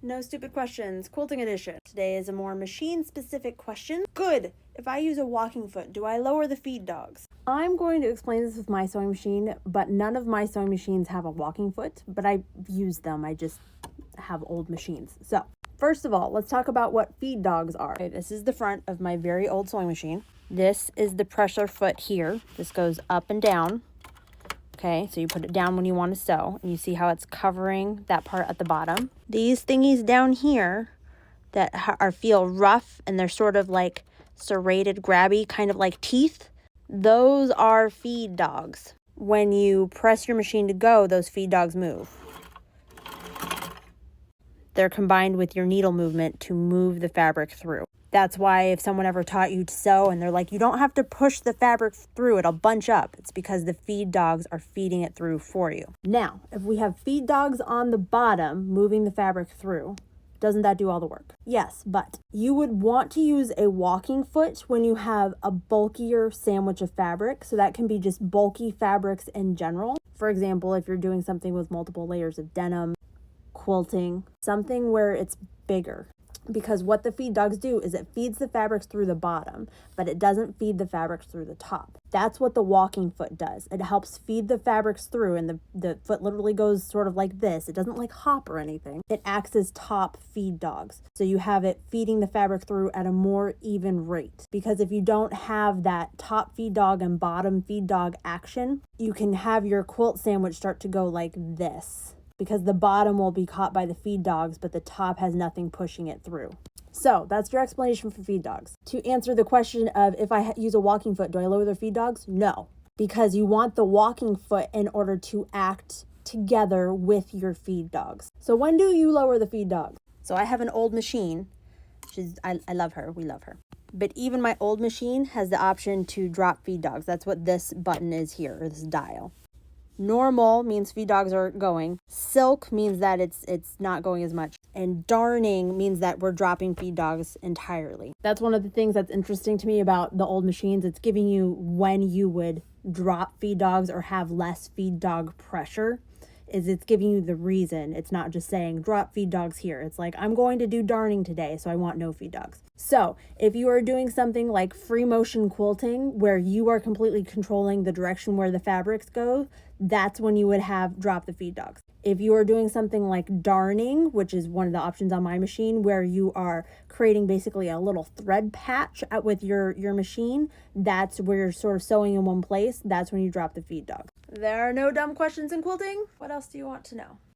No stupid questions, quilting edition. Today is a more machine-specific question. Good! If I use a walking foot, do I lower the feed dogs? I'm going to explain this with my sewing machine, but none of my sewing machines have a walking foot, but I use them. I just have old machines. So, first of all, let's talk about what feed dogs are. Okay, this is the front of my very old sewing machine. This is the pressure foot here. This goes up and down. Okay, so you put it down when you want to sew, and you see how it's covering that part at the bottom. These thingies down here that feel rough, and they're sort of like serrated, grabby, kind of like teeth, those are feed dogs. When you press your machine to go, those feed dogs move. They're combined with your needle movement to move the fabric through. That's why if someone ever taught you to sew and they're like, you don't have to push the fabric through, it'll bunch up. It's because the feed dogs are feeding it through for you. Now, if we have feed dogs on the bottom moving the fabric through, doesn't that do all the work? Yes, but you would want to use a walking foot when you have a bulkier sandwich of fabric. So that can be just bulky fabrics in general. For example, if you're doing something with multiple layers of denim, quilting, something where it's bigger. Because what the feed dogs do is it feeds the fabrics through the bottom, but it doesn't feed the fabrics through the top. That's what the walking foot does. It helps feed the fabrics through, and the foot literally goes sort of like this. It doesn't like hop or anything. It acts as top feed dogs. So you have it feeding the fabric through at a more even rate. Because if you don't have that top feed dog and bottom feed dog action, you can have your quilt sandwich start to go like this, because the bottom will be caught by the feed dogs, but the top has nothing pushing it through. So that's your explanation for feed dogs. To answer the question of if I use a walking foot, do I lower the feed dogs? No, because you want the walking foot in order to act together with your feed dogs. So when do you lower the feed dogs? So I have an old machine. I love her. We love her. But even my old machine has the option to drop feed dogs. That's what this button is here, or this dial. Normal means feed dogs are going. Silk means that it's not going as much. And darning means that we're dropping feed dogs entirely. That's one of the things that's interesting to me about the old machines. It's giving you when you would drop feed dogs or have less feed dog pressure. It's giving you the reason. It's not just saying drop feed dogs here. It's like, I'm going to do darning today, so I want no feed dogs. So if you are doing something like free motion quilting, where you are completely controlling the direction where the fabrics go, that's when you would have drop the feed dogs. If you are doing something like darning, which is one of the options on my machine, where you are creating basically a little thread patch with your machine, that's where you're sort of sewing in one place. That's when you drop the feed dogs. There are no dumb questions in quilting. What else do you want to know?